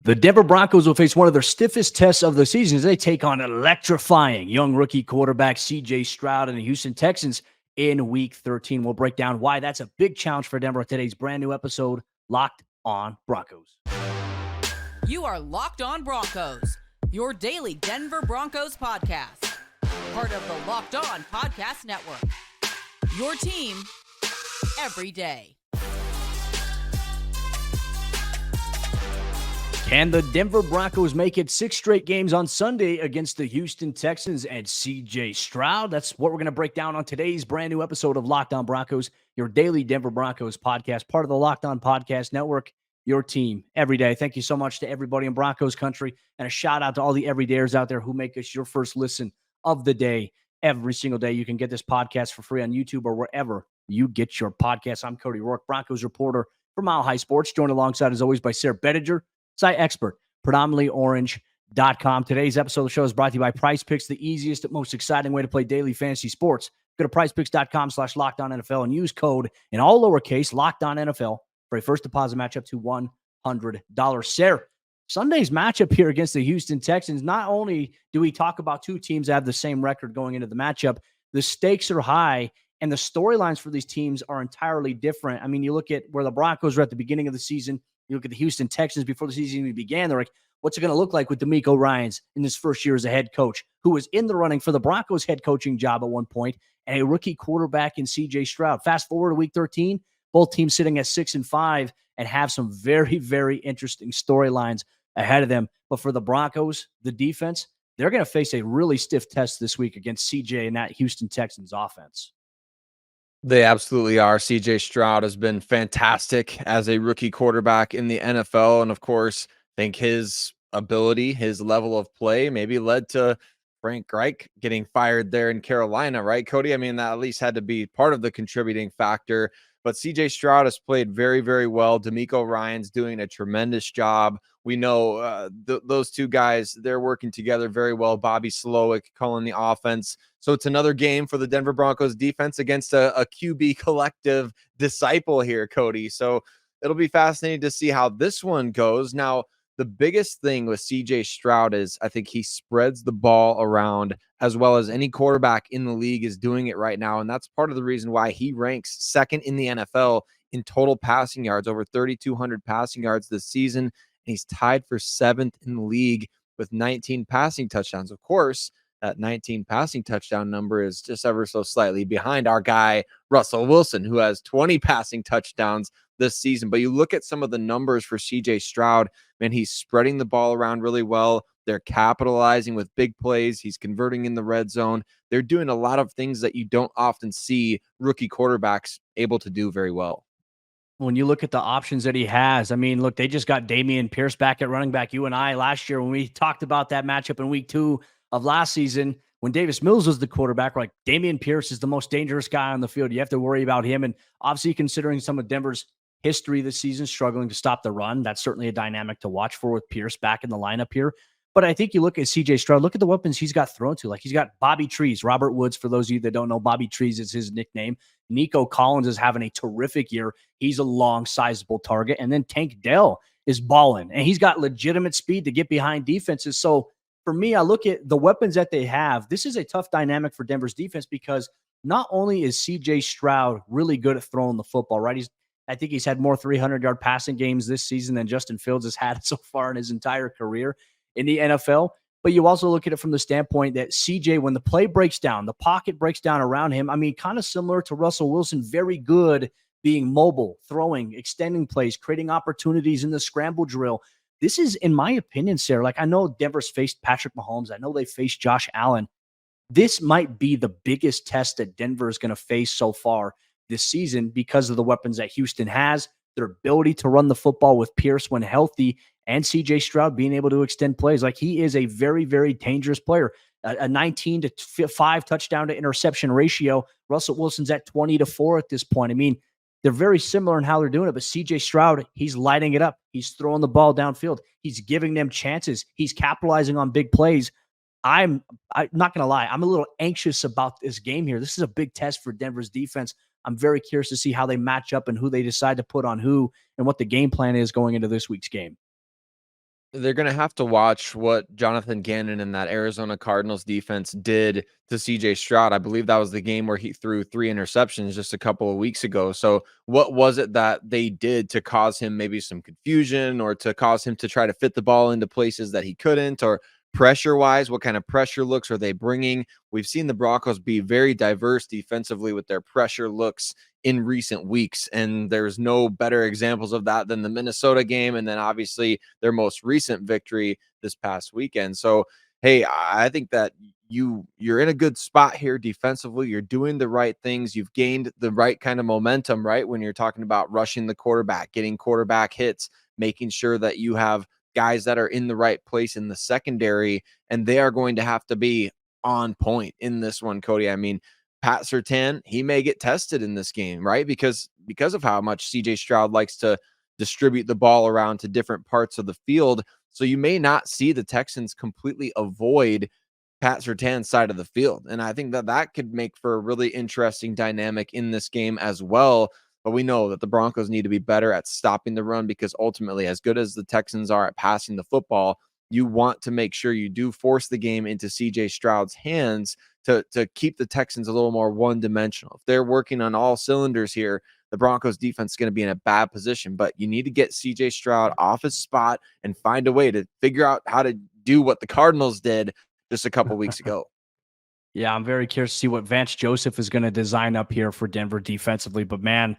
The Denver Broncos will face one of their stiffest tests of the season as they take on electrifying young rookie quarterback CJ Stroud and the Houston Texans in Week 13. We'll break down why that's a big challenge for Denver in today's brand new episode, Locked on Broncos. You are Locked on Broncos, your daily Denver Broncos podcast. Part of the Locked on Podcast Network. Your team every day. Can the Denver Broncos make it 6 straight games on Sunday against the Houston Texans and CJ Stroud? That's what we're going to break down on today's brand new episode of Locked on Broncos, your daily Denver Broncos podcast, part of the Locked on Podcast Network, your team every day. Thank you so much to everybody in Broncos Country, and a shout out to all the everydayers out there who make us your first listen of the day every single day. You can get this podcast for free on YouTube or wherever you get your podcasts. I'm Cody Roark, Broncos reporter for Mile High Sports, joined alongside, as always, by Sayre Bedinger, site expert, predominantlyorange.com. Today's episode of the show is brought to you by PrizePicks, the easiest and most exciting way to play daily fantasy sports. Go to prizepicks.com/LockedOnNFL and use code in all lowercase LockedOnNFL for a first deposit matchup to $100. Sayre, Sunday's matchup here against the Houston Texans, not only do we talk about two teams that have the same record going into the matchup, the stakes are high and the storylines for these teams are entirely different. I mean, you look at where the Broncos were at the beginning of the season. You look at the Houston Texans before the season even began. They're like, what's it going to look like with DeMeco Ryans in his first year as a head coach, who was in the running for the Broncos head coaching job at one point, and a rookie quarterback in CJ Stroud. Fast forward to Week 13, both teams sitting at 6-5 and have some very, very interesting storylines ahead of them. But for the Broncos, the defense, they're going to face a really stiff test this week against CJ and that Houston Texans offense. They absolutely are. CJ Stroud has been fantastic as a rookie quarterback in the NFL. And of course, I think his ability, his level of play maybe led to Frank Reich getting fired there in Carolina, right, Cody? I mean, that at least had to be part of the contributing factor. But CJ Stroud has played very, very well. DeMeco Ryans doing a tremendous job. We know those two guys, they're working together very well. Bobby Slowick calling the offense. So it's another game for the Denver Broncos defense against a QB collective disciple here, Cody. So it'll be fascinating to see how this one goes. Now, the biggest thing with CJ Stroud is I think he spreads the ball around as well as any quarterback in the league is doing it right now. And that's part of the reason why he ranks second in the NFL in total passing yards, over 3,200 passing yards this season. And he's tied for 7th in the league with 19 passing touchdowns. Of course, that 19 passing touchdown number is just ever so slightly behind our guy, Russell Wilson, who has 20 passing touchdowns this season. But you look at some of the numbers for CJ Stroud, man, he's spreading the ball around really well. They're capitalizing with big plays. He's converting in the red zone. They're doing a lot of things that you don't often see rookie quarterbacks able to do very well. When you look at the options that he has, I mean, look, they just got Dameon Pierce back at running back. You and I last year, when we talked about that matchup in Week 2 of last season, when Davis Mills was the quarterback, like Dameon Pierce is the most dangerous guy on the field. You have to worry about him. And obviously, considering some of Denver's history this season, struggling to stop the run, that's certainly a dynamic to watch for with Pierce back in the lineup here. But I think you look at CJ Stroud, look at the weapons he's got thrown to. Like, he's got Bobby Trees, Robert Woods, for those of you that don't know, Bobby Trees is his nickname. Nico Collins is having a terrific year. He's a long, sizable target. And then Tank Dell is balling, and he's got legitimate speed to get behind defenses. So for me, I look at the weapons that they have. This is a tough dynamic for Denver's defense because not only is CJ Stroud really good at throwing the football, right? I think he's had more 300-yard passing games this season than Justin Fields has had so far in his entire career in the NFL. But you also look at it from the standpoint that CJ, when the play breaks down, the pocket breaks down around him, I mean, kind of similar to Russell Wilson, very good being mobile, throwing, extending plays, creating opportunities in the scramble drill. This is, in my opinion, Sayre, like, I know Denver's faced Patrick Mahomes. I know they faced Josh Allen. This might be the biggest test that Denver is going to face so far this season because of the weapons that Houston has, their ability to run the football with Pierce when healthy, and CJ Stroud being able to extend plays. Like, he is a very, very dangerous player. A 19-5 touchdown to interception ratio. Russell Wilson's at 20-4 at this point. I mean, they're very similar in how they're doing it, but CJ Stroud, he's lighting it up. He's throwing the ball downfield. He's giving them chances. He's capitalizing on big plays. I'm not going to lie. I'm a little anxious about this game here. This is a big test for Denver's defense. I'm very curious to see how they match up and who they decide to put on who and what the game plan is going into this week's game. They're gonna have to watch what Jonathan Gannon and that Arizona Cardinals defense did to CJ Stroud. I believe that was the game where he threw 3 interceptions just a couple of weeks ago. So what was it that they did to cause him maybe some confusion, or to cause him to try to fit the ball into places that he couldn't? Or pressure-wise, what kind of pressure looks are they bringing? We've seen the Broncos be very diverse defensively with their pressure looks in recent weeks, and there's no better examples of that than the Minnesota game, and then obviously their most recent victory this past weekend. So hey, I think that you're in a good spot here defensively. You're doing the right things. You've gained the right kind of momentum, right? When you're talking about rushing the quarterback, getting quarterback hits, making sure that you have guys that are in the right place in the secondary, and they are going to have to be on point in this one, Cody. I mean, Pat Surtain, he may get tested in this game, right? Because of how much CJ Stroud likes to distribute the ball around to different parts of the field. So you may not see the Texans completely avoid Pat Surtain's side of the field. And I think that that could make for a really interesting dynamic in this game as well. But we know that the Broncos need to be better at stopping the run, because ultimately, as good as the Texans are at passing the football, you want to make sure you do force the game into CJ Stroud's hands to keep the Texans a little more one-dimensional. If they're working on all cylinders here, the Broncos defense is going to be in a bad position. But you need to get CJ Stroud off his spot and find a way to figure out how to do what the Cardinals did just a couple weeks ago. Yeah, I'm very curious to see what Vance Joseph is going to design up here for Denver defensively. But man,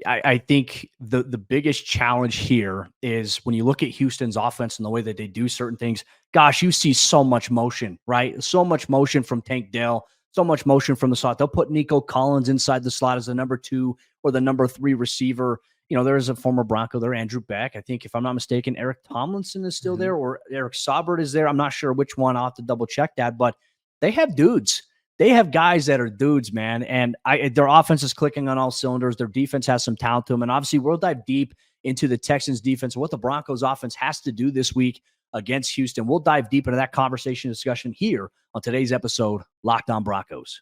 I think the biggest challenge here is when you look at Houston's offense and the way that they do certain things. Gosh, you see so much motion, right? So much motion from Tank Dell, so much motion from the slot. They'll put Nico Collins inside the slot as the number 2 or the number 3 receiver. You know, there is a former Bronco there, Andrew Beck. I think, if I'm not mistaken, Eric Tomlinson is still there, or Eric Saubert is there. I'm not sure which one. I'll have to double check that, but they have dudes. They have guys that are dudes, man. And their offense is clicking on all cylinders. Their defense has some talent to them. And obviously, we'll dive deep into the Texans defense, what the Broncos offense has to do this week against Houston. We'll dive deep into that conversation discussion here on today's episode, Locked On Broncos.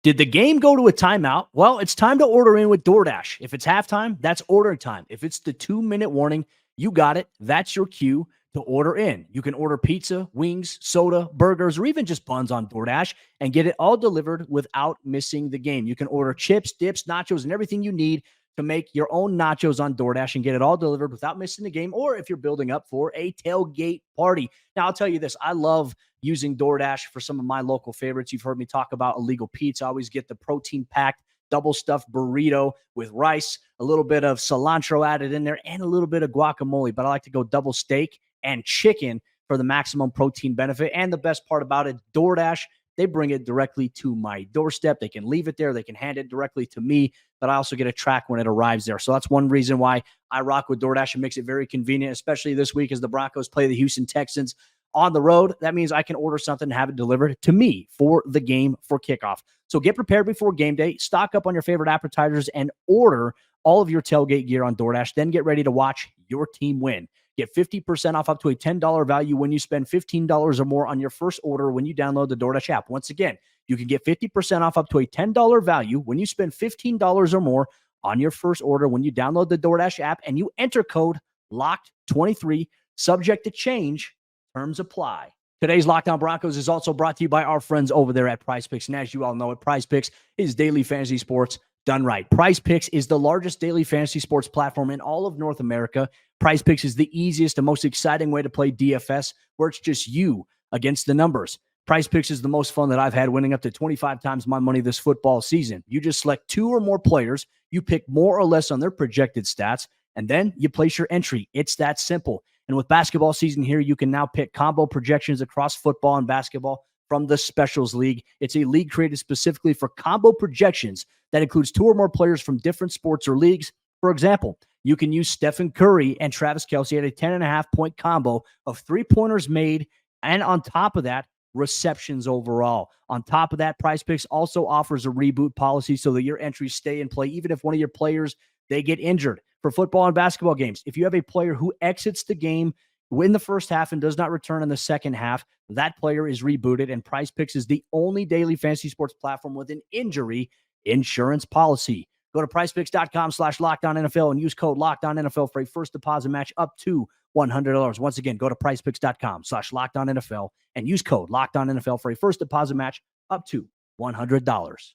Did the game go to a timeout? Well, it's time to order in with DoorDash. If it's halftime, that's ordering time. If it's the 2-minute warning, you got it. That's your cue to order in. You can order pizza, wings, soda, burgers, or even just buns on DoorDash and get it all delivered without missing the game. You can order chips, dips, nachos, and everything you need to make your own nachos on DoorDash and get it all delivered without missing the game, or if you're building up for a tailgate party. Now, I'll tell you this. I love using DoorDash for some of my local favorites. You've heard me talk about Illegal Pete's. I always get the protein-packed double stuffed burrito with rice, a little bit of cilantro added in there, and a little bit of guacamole. But I like to go double steak and chicken for the maximum protein benefit. And the best part about it, DoorDash, they bring it directly to my doorstep. They can leave it there. They can hand it directly to me, but I also get a track when it arrives there. So that's one reason why I rock with DoorDash. It makes it very convenient, especially this week as the Broncos play the Houston Texans on the road. That means I can order something and have it delivered to me for the game for kickoff. So get prepared before game day, stock up on your favorite appetizers, and order all of your tailgate gear on DoorDash. Then get ready to watch your team win. Get 50% off up to a $10 value when you spend $15 or more on your first order when you download the DoorDash app. Once again, you can get 50% off up to a $10 value when you spend $15 or more on your first order when you download the DoorDash app and you enter code LOCKED23, subject to change, terms apply. Today's Locked On Broncos is also brought to you by our friends over there at PrizePicks. And as you all know it, PrizePicks is daily fantasy sports done right. PrizePicks is the largest daily fantasy sports platform in all of North America. PrizePicks is the easiest and most exciting way to play DFS, where it's just you against the numbers. PrizePicks is the most fun that I've had, winning up to 25 times my money this football season. You just select 2 or more players, you pick more or less on their projected stats, and then you place your entry. It's that simple. And with basketball season here, you can now pick combo projections across football and basketball from the Specials League. It's a league created specifically for combo projections that includes 2 or more players from different sports or leagues. For example, you can use Stephen Curry and Travis Kelce at a 10.5-point combo of 3-pointers made, and on top of that, receptions overall. On top of that, PrizePicks also offers a reboot policy so that your entries stay in play even if one of your players, they get injured. For football and basketball games, if you have a player who exits the game in the first half and does not return in the second half, that player is rebooted, and PrizePicks is the only daily fantasy sports platform with an injury insurance policy. Go to PrizePicks.com/LockedOnNFL and use code LockedOnNFL for a first deposit match up to $100. Once again, go to PrizePicks.com/LockedOnNFL and use code LockedOnNFL for a first deposit match up to $100.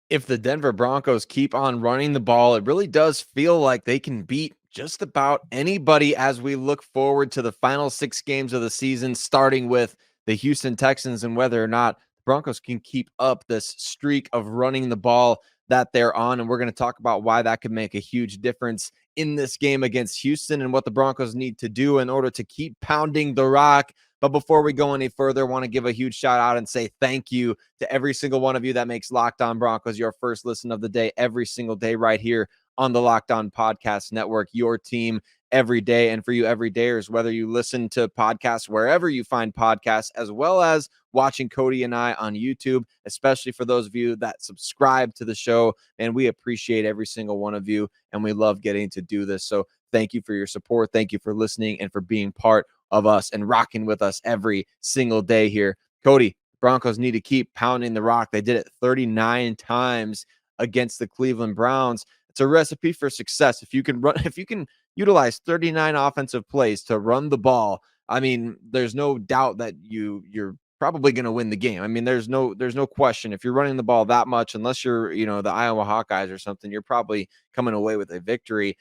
If the Denver Broncos keep on running the ball, it really does feel like they can beat just about anybody as we look forward to the final 6 games of the season, starting with the Houston Texans and whether or not the Broncos can keep up this streak of running the ball that they're on. And we're going to talk about why that could make a huge difference in this game against Houston and what the Broncos need to do in order to keep pounding the rock. But before we go any further, I want to give a huge shout out and say thank you to every single one of you that makes Locked On Broncos your first listen of the day every single day right here on the Locked On Podcast Network, your team every day. And for you everydayers, whether you listen to podcasts wherever you find podcasts, as well as watching Cody and I on YouTube, especially for those of you that subscribe to the show, and we appreciate every single one of you, and we love getting to do this. So thank you for your support. Thank you for listening and for being part of us and rocking with us every single day here. Cody, Broncos need to keep pounding the rock. They did it 39 times against the Cleveland Browns. It's a recipe for success. If you can utilize 39 offensive plays to run the ball, I mean, there's no doubt that you're probably going to win the game. I mean, there's no question. If you're running the ball that much, unless you're, the Iowa Hawkeyes or something, you're probably coming away with a victory.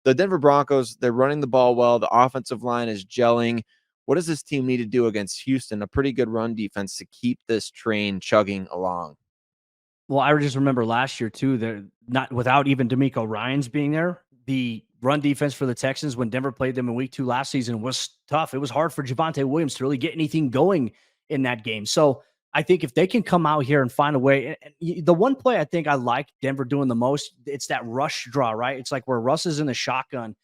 The Denver Broncos, they're running the ball well. The offensive line is gelling. What does this team need to do against Houston? A pretty good run defense to keep this train chugging along. Well, I just remember last year too, that not without even D'Amico Ryans being there, the run defense for the Texans when Denver played them in week 2 last season was tough. It was hard for Javonte Williams to really get anything going in that game. So I think if they can come out here and find a way, and the one play I think I like Denver doing the most, it's that rush draw, right? It's like where Russ is in the shotgun.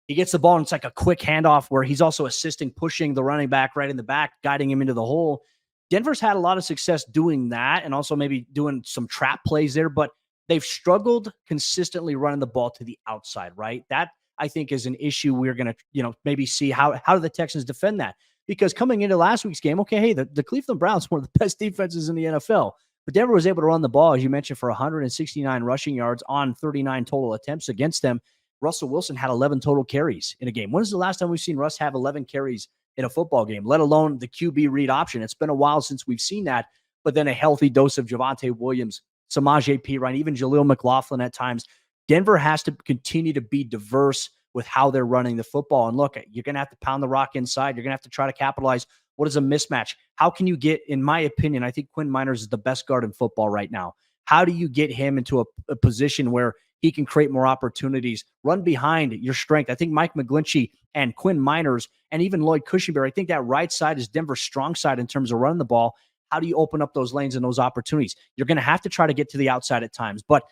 He gets the ball and it's like a quick handoff where he's also assisting, pushing the running back right in the back, guiding him into the hole. Denver's had a lot of success doing that and also maybe doing some trap plays there, but they've struggled consistently running the ball to the outside, right? That I think is an issue we're going to, maybe see how do the Texans defend that? Because coming into last week's game, okay, hey, the Cleveland Browns were one of the best defenses in the NFL, but Denver was able to run the ball, as you mentioned, for 169 rushing yards on 39 total attempts against them. Russell Wilson had 11 total carries in a game. When is the last time we've seen Russ have 11 carries in a football game, let alone the QB read option? It's been a while since we've seen that, but then a healthy dose of Javonte Williams, Samaje Perine, even Jaleel McLaughlin at times. Denver has to continue to be diverse with how they're running the football. And look, you're going to have to pound the rock inside. You're going to have to try to capitalize. What is a mismatch? How can you get, in my opinion, I think Quinn Miners is the best guard in football right now. How do you get him into a position where he can create more opportunities, run behind your strength? I think Mike McGlinchey and Quinn Miners and even Lloyd Cushenberry, I think that right side is Denver's strong side in terms of running the ball. How do you open up those lanes and those opportunities? You're going to have to try to get to the outside at times, but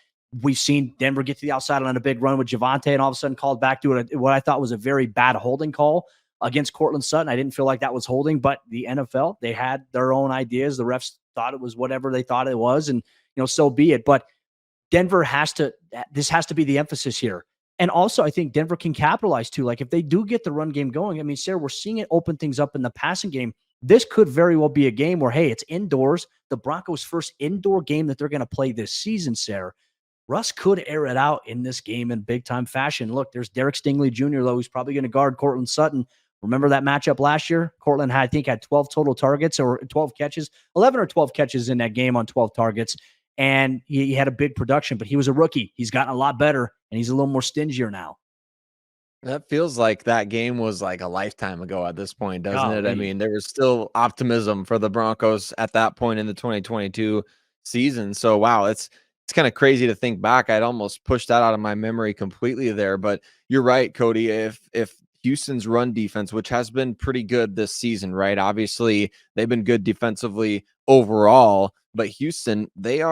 we've seen Denver get to the outside on a big run with Javonte and all of a sudden called back to what I thought was a very bad holding call against Cortland Sutton. I didn't feel like that was holding, but the NFL, they had their own ideas. The refs thought it was whatever they thought it was, and so be it. But Denver this has to be the emphasis here. And also, I think Denver can capitalize too. Like if they do get the run game going, I mean, Sayre, we're seeing it open things up in the passing game. This could very well be a game where, hey, it's indoors. The Broncos' first indoor game that they're going to play this season, Sayre. Russ could air it out in this game in big-time fashion. Look, there's Derek Stingley Jr., though, who's probably going to guard Cortland Sutton. Remember that matchup last year? Cortland had 12 total targets or 12 catches, 11 or 12 catches in that game on 12 targets. And he had a big production, but he was a rookie. He's gotten a lot better, and he's a little more stingier now. That feels like that game was like a lifetime ago at this point, doesn't it? I mean, there was still optimism for the Broncos at that point in the 2022 season. So, wow, it's kind of crazy to think back. I'd almost pushed that out of my memory completely there. But you're right, Cody. If Houston's run defense, which has been pretty good this season, right? Obviously, they've been good defensively overall. But Houston, they're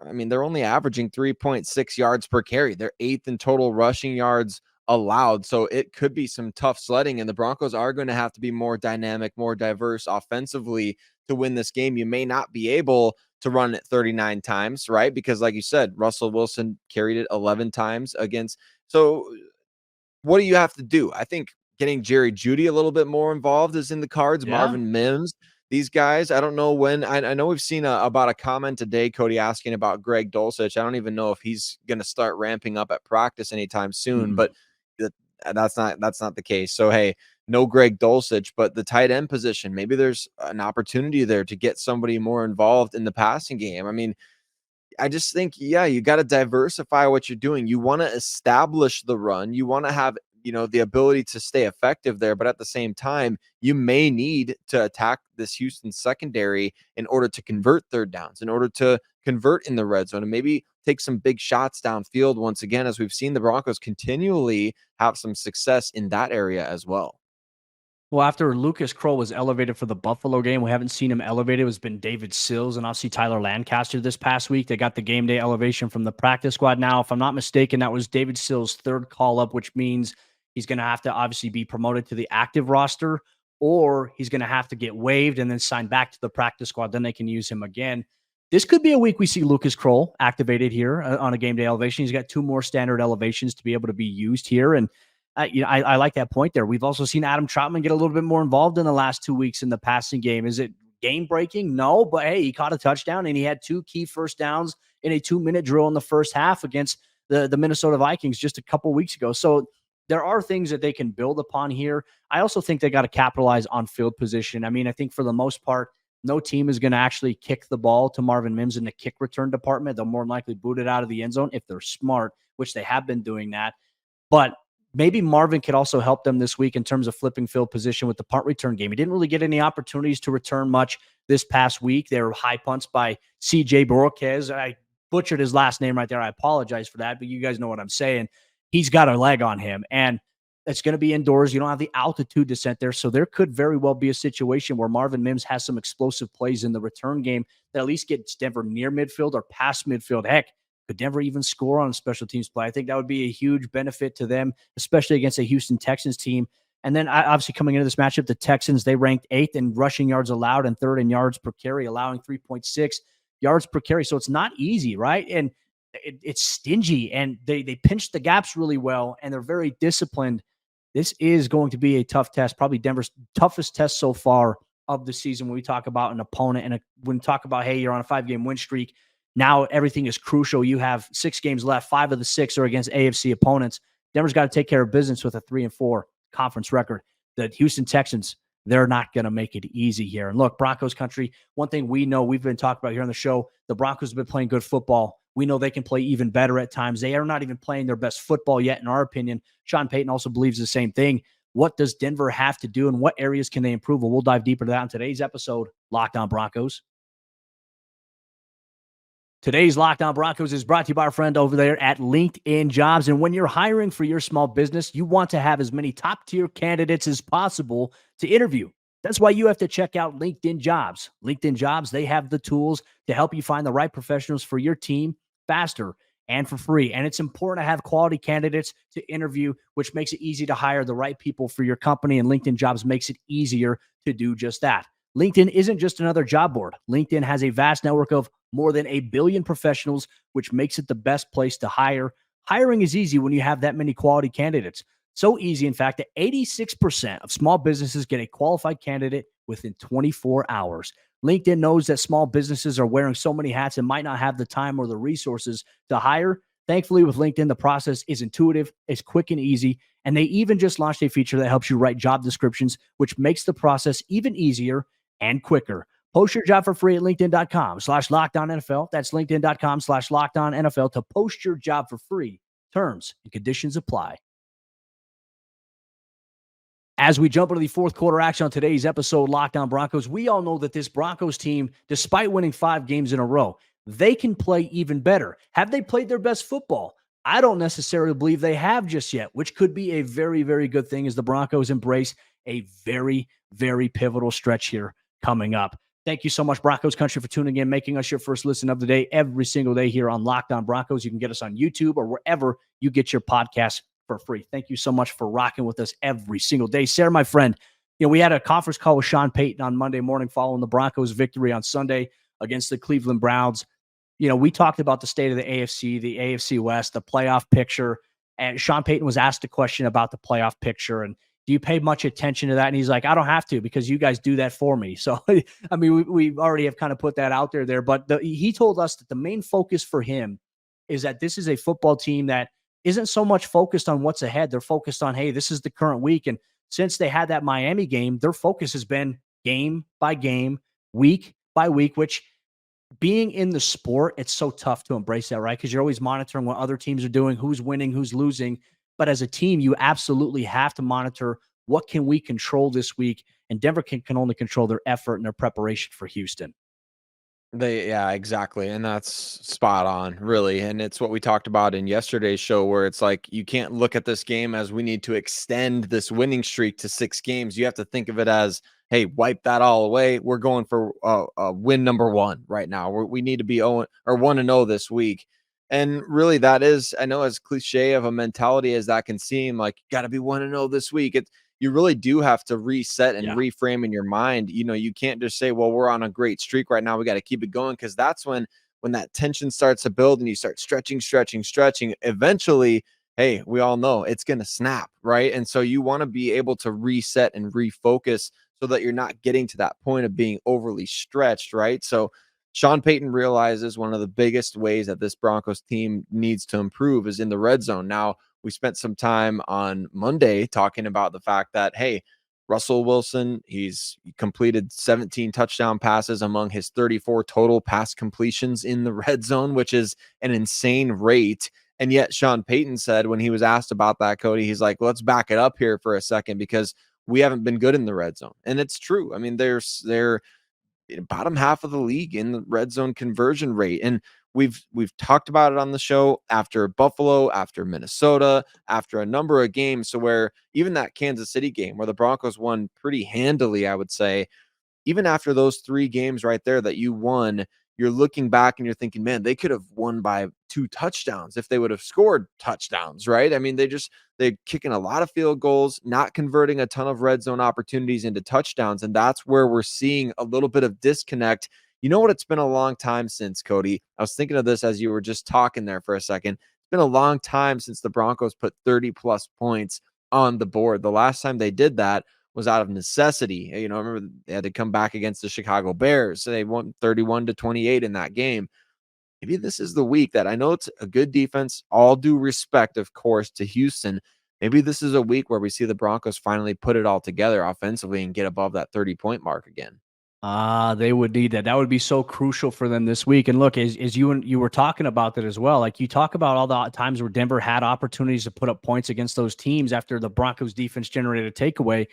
only averaging 3.6 yards per carry. They're 8th in total rushing yards allowed. So it could be some tough sledding, and the Broncos are going to have to be more dynamic, more diverse offensively to win this game. You may not be able to run it 39 times, right? Because like you said, Russell Wilson carried it 11 times against. So what do you have to do? I think getting Jerry Jeudy a little bit more involved is in the cards. Yeah. Marvin Mims these guys, I don't know when. I know we've seen about a comment today, Cody, asking about Greg Dulcich. I don't even know if he's going to start ramping up at practice anytime soon, but that's not the case. So, hey, no Greg Dulcich, but the tight end position, maybe there's an opportunity there to get somebody more involved in the passing game. I mean, I just think, yeah, you got to diversify what you're doing. You want to establish the run. You want to have, the ability to stay effective there. But at the same time, you may need to attack this Houston secondary in order to convert third downs, in order to convert in the red zone, and maybe take some big shots downfield once again, as we've seen the Broncos continually have some success in that area as well. Well, after Lucas Kroll was elevated for the Buffalo game, we haven't seen him elevated. It's been David Sills and obviously Tyler Lancaster this past week. They got the game day elevation from the practice squad. Now, if I'm not mistaken, that was David Sills' third call up, which means he's going to have to obviously be promoted to the active roster, or he's going to have to get waived and then signed back to the practice squad. Then they can use him again. This could be a week we see Lucas Kroll activated here on a game day elevation. He's got 2 more standard elevations to be able to be used here. And I like that point there. We've also seen Adam Troutman get a little bit more involved in the last 2 weeks in the passing game. Is it game breaking? No, but hey, he caught a touchdown and he had 2 key first downs in a 2-minute drill in the first half against the Minnesota Vikings just a couple weeks ago. So there are things that they can build upon here. I also think they got to capitalize on field position. I mean, I think for the most part, no team is going to actually kick the ball to Marvin Mims in the kick return department. They'll more than likely boot it out of the end zone if they're smart, which they have been doing that. But maybe Marvin could also help them this week in terms of flipping field position with the punt return game. He didn't really get any opportunities to return much this past week. There were high punts by CJ Stroud. I butchered his last name right there. I apologize for that, but you guys know what I'm saying. He's got a leg on him, and it's going to be indoors. You don't have the altitude descent there, so there could very well be a situation where Marvin Mims has some explosive plays in the return game that at least gets Denver near midfield or past midfield. Heck, could Denver even score on a special teams play? I think that would be a huge benefit to them, especially against a Houston Texans team. And then obviously coming into this matchup, the Texans, they ranked 8th in rushing yards allowed and 3rd in yards per carry, allowing 3.6 yards per carry. So it's not easy, right? And it's stingy, and they pinch the gaps really well, and they're very disciplined. This is going to be a tough test, probably Denver's toughest test so far of the season when we talk about an opponent and when we talk about, hey, you're on a 5-game win streak. Now everything is crucial. You have 6 games left. 5 of the 6 are against AFC opponents. Denver's got to take care of business with a 3-4 conference record. The Houston Texans, they're not going to make it easy here. And look, Broncos country, one thing we know, we've been talking about here on the show, the Broncos have been playing good football. We know they can play even better at times. They are not even playing their best football yet, in our opinion. Sean Payton also believes the same thing. What does Denver have to do, and what areas can they improve? Well, we'll dive deeper into that in today's episode, Locked On Broncos. Today's Locked On Broncos is brought to you by our friend over there at LinkedIn Jobs. And when you're hiring for your small business, you want to have as many top-tier candidates as possible to interview. That's why you have to check out LinkedIn Jobs. LinkedIn Jobs, they have the tools to help you find the right professionals for your team faster and for free. And it's important to have quality candidates to interview, which makes it easy to hire the right people for your company. And LinkedIn Jobs makes it easier to do just that. LinkedIn isn't just another job board. LinkedIn has a vast network of more than 1 billion professionals, which makes it the best place to hire. Hiring is easy when you have that many quality candidates. So easy, in fact, that 86% of small businesses get a qualified candidate within 24 hours. LinkedIn knows that small businesses are wearing so many hats and might not have the time or the resources to hire. Thankfully, with LinkedIn, the process is intuitive, it's quick and easy, and they even just launched a feature that helps you write job descriptions, which makes the process even easier and quicker. Post your job for free at LinkedIn.com/LockedOnNFL. That's LinkedIn.com/LockedOnNFL to post your job for free. Terms and conditions apply. As we jump into the fourth quarter action on today's episode, Locked On Broncos, we all know that this Broncos team, despite winning 5 games in a row, they can play even better. Have they played their best football? I don't necessarily believe they have just yet, which could be a very, very good thing as the Broncos embrace a very, very pivotal stretch here coming up. Thank you so much, Broncos Country, for tuning in, making us your first listen of the day every single day here on Locked On Broncos. You can get us on YouTube or wherever you get your podcasts for free. Thank you so much for rocking with us every single day. Sayre, my friend, we had a conference call with Sean Payton on Monday morning following the Broncos' victory on Sunday against the Cleveland Browns. We talked about the state of the AFC West, the playoff picture, and Sean Payton was asked a question about the playoff picture, and Do you pay much attention to that? And he's like, I don't have to because you guys do that for me. So, I mean, we already have kind of put that out there. But he told us that the main focus for him is that this is a football team that isn't so much focused on what's ahead. They're focused on, hey, this is the current week. And since they had that Miami game, their focus has been game by game, week by week, which being in the sport, it's so tough to embrace that, right? Because you're always monitoring what other teams are doing, who's winning, who's losing. But as a team, you absolutely have to monitor what can we control this week. And Denver can only control their effort and their preparation for Houston. Yeah, exactly. And that's spot on, really. And it's what we talked about in yesterday's show, where it's like you can't look at this game as we need to extend this winning streak to 6 games. You have to think of it as, hey, wipe that all away. We're going for win number 1 right now. We need to be 1-0 this week. And really, that is, I know, as cliche of a mentality as that can seem, like, got to be 1-0 this week. You really do have to reset and reframe in your mind. You can't just say, well, we're on a great streak right now, we got to keep it going, because that's when that tension starts to build and you start stretching. Eventually, hey, we all know it's going to snap, right? And so you want to be able to reset and refocus so that you're not getting to that point of being overly stretched, right? So Sean Payton realizes one of the biggest ways that this Broncos team needs to improve is in the red zone. Now, we spent some time on Monday talking about the fact that, hey, Russell Wilson, he's completed 17 touchdown passes among his 34 total pass completions in the red zone, which is an insane rate. And yet Sean Payton said when he was asked about that, Cody, he's like, let's back it up here for a second because we haven't been good in the red zone. And it's true. I mean, they're bottom half of the league in the red zone conversion rate. And we've talked about it on the show after Buffalo, after Minnesota, after a number of games. So where even that Kansas City game where the Broncos won pretty handily, I would say, even after those 3 games right there that you won, you're looking back and you're thinking, man, they could have won by 2 touchdowns if they would have scored touchdowns, right? I mean, they're kicking a lot of field goals, not converting a ton of red zone opportunities into touchdowns. And that's where we're seeing a little bit of disconnect. You know what? It's been a long time since, Cody. I was thinking of this as you were just talking there for a second. It's been a long time since the Broncos put 30 plus points on the board. The last time they did that was out of necessity. I remember they had to come back against the Chicago Bears. So they won 31-28 in that game. Maybe this is the week that, I know it's a good defense, all due respect, of course, to Houston. Maybe this is a week where we see the Broncos finally put it all together offensively and get above that 30-point mark again. They would need that. That would be so crucial for them this week. And look, as you were talking about that as well, like you talk about all the times where Denver had opportunities to put up points against those teams after the Broncos defense generated a takeaway.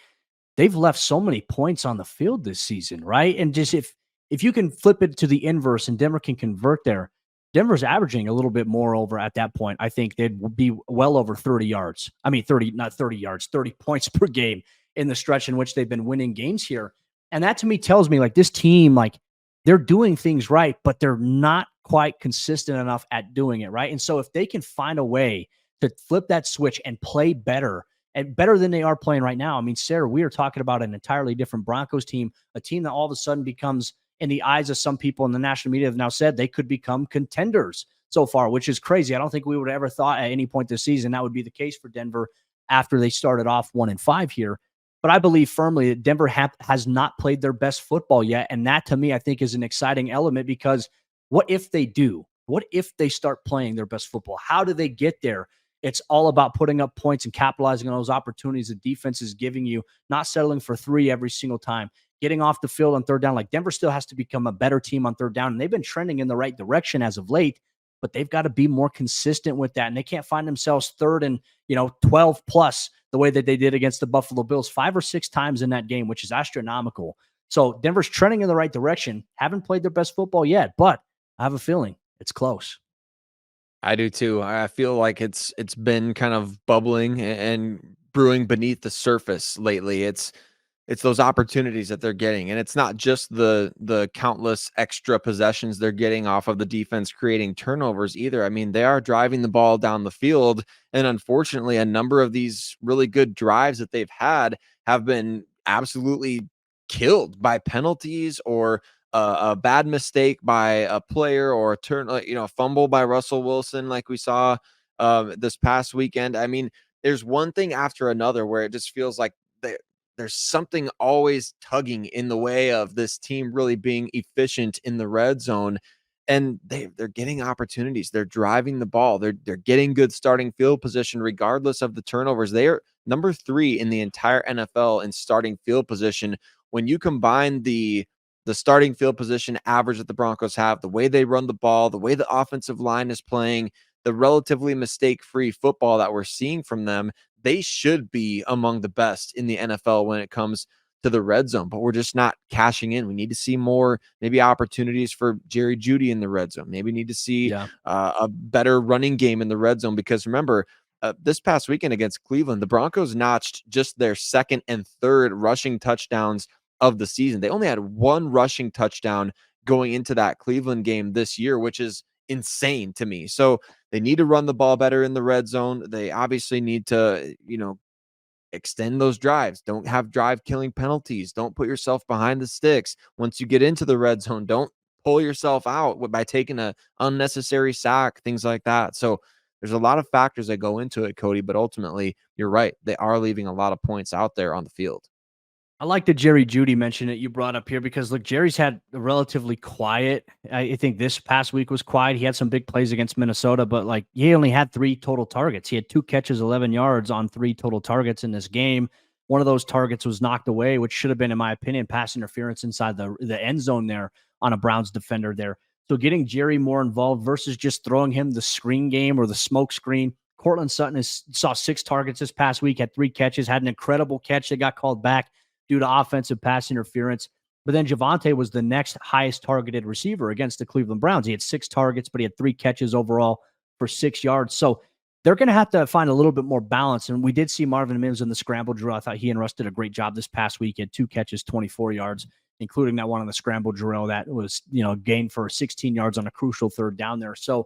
They've left so many points on the field this season, right? And just if you can flip it to the inverse and Denver can convert there, Denver's averaging a little bit more over at that point. I think they'd be well over 30 yards. I mean, 30, not 30 yards, 30 points per game in the stretch in which they've been winning games here. And that to me tells me like this team, like they're doing things right, but they're not quite consistent enough at doing it, right? And so if they can find a way to flip that switch and play better, and better than they are playing right now. I mean, Sayre, we are talking about an entirely different Broncos team, a team that all of a sudden becomes, in the eyes of some people in the national media have now said they could become contenders so far, which is crazy. I don't think we would have ever thought at any point this season that would be the case for Denver after they started off 1-5 here. But I believe firmly that Denver has not played their best football yet. And that to me, I think is an exciting element because what if they do? What if they start playing their best football? How do they get there? It's all about putting up points and capitalizing on those opportunities the defense is giving you, not settling for 3 every single time, getting off the field on third down. Like Denver still has to become a better team on third down. And they've been trending in the right direction as of late, but they've got to be more consistent with that. And they can't find themselves third and, 12 plus the way that they did against the Buffalo Bills 5 or 6 times in that game, which is astronomical. So Denver's trending in the right direction. Haven't played their best football yet, but I have a feeling it's close. I do too. I feel like it's been kind of bubbling and brewing beneath the surface lately. It's those opportunities that they're getting, and it's not just the countless extra possessions they're getting off of the defense creating turnovers either. I mean, they are driving the ball down the field, and unfortunately, a number of these really good drives that they've had have been absolutely killed by penalties or a bad mistake by a player or a fumble by Russell Wilson, like we saw this past weekend. I mean, there's one thing after another where it just feels like there's something always tugging in the way of this team really being efficient in the red zone. And they're getting opportunities. They're driving the ball. They're getting good starting field position regardless of the turnovers. They are number 3 in the entire NFL in starting field position. When you combine the starting field position average that the Broncos have, the way they run the ball, the way the offensive line is playing, the relatively mistake-free football that we're seeing from them, they should be among the best in the NFL when it comes to the red zone, but we're just not cashing in. We need to see more, maybe opportunities for Jerry Jeudy in the red zone. Maybe need to see a better running game in the red zone, because remember, this past weekend against Cleveland, the Broncos notched just their 2nd and 3rd rushing touchdowns of the season. They only had 1 rushing touchdown going into that Cleveland game this year, which is insane to me. So they need to run the ball better in the red zone. They obviously need to, extend those drives. Don't have drive killing penalties. Don't put yourself behind the sticks. Once you get into the red zone, don't pull yourself out by taking a unnecessary sack, things like that. So there's a lot of factors that go into it, Cody, but ultimately you're right. They are leaving a lot of points out there on the field. I like the Jerry Jeudy mention that you brought up here, because look, Jerry's had a relatively quiet. I think this past week was quiet. He had some big plays against Minnesota, but like he only had 3 total targets. He had 2 catches, 11 yards on 3 total targets in this game. One of those targets was knocked away, which should have been, in my opinion, pass interference inside the end zone there on a Browns defender there. So getting Jerry more involved versus just throwing him the screen game or the smoke screen. Cortland Sutton saw 6 targets this past week, had 3 catches, had an incredible catch that got called back due to offensive pass interference. But then Javonte was the next highest targeted receiver against the Cleveland Browns. He had 6 targets, but he had 3 catches overall for 6 yards. So they're going to have to find a little bit more balance. And we did see Marvin Mims in the scramble drill. I thought he and Russ did a great job this past week. He had 2 catches, 24 yards, including that one on the scramble drill that was, gained for 16 yards on a crucial 3rd down there. So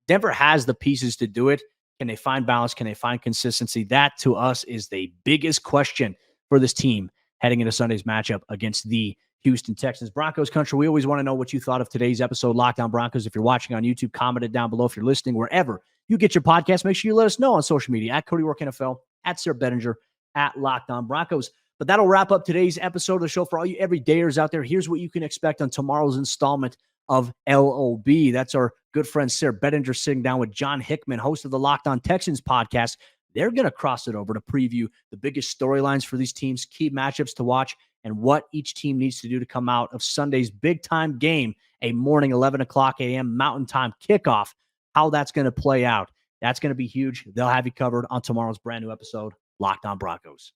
Denver has the pieces to do it. Can they find balance? Can they find consistency? That, to us, is the biggest question for this team heading into Sunday's matchup against the Houston Texans. Broncos Country, we always want to know what you thought of today's episode, Locked On Broncos. If you're watching on YouTube, comment it down below. If you're listening wherever you get your podcast, make sure you let us know on social media, at Cody Roark NFL, at Sayre Bedinger, at Locked On Broncos. But that'll wrap up today's episode of the show. For all you everydayers out there, here's what you can expect on tomorrow's installment of LOB. That's our good friend Sayre Bedinger sitting down with John Hickman, host of the Locked On Texans podcast. They're going to cross it over to preview the biggest storylines for these teams, key matchups to watch, and what each team needs to do to come out of Sunday's big-time game, a morning 11 o'clock a.m. Mountain Time kickoff, how that's going to play out. That's going to be huge. They'll have you covered on tomorrow's brand new episode, Locked On Broncos.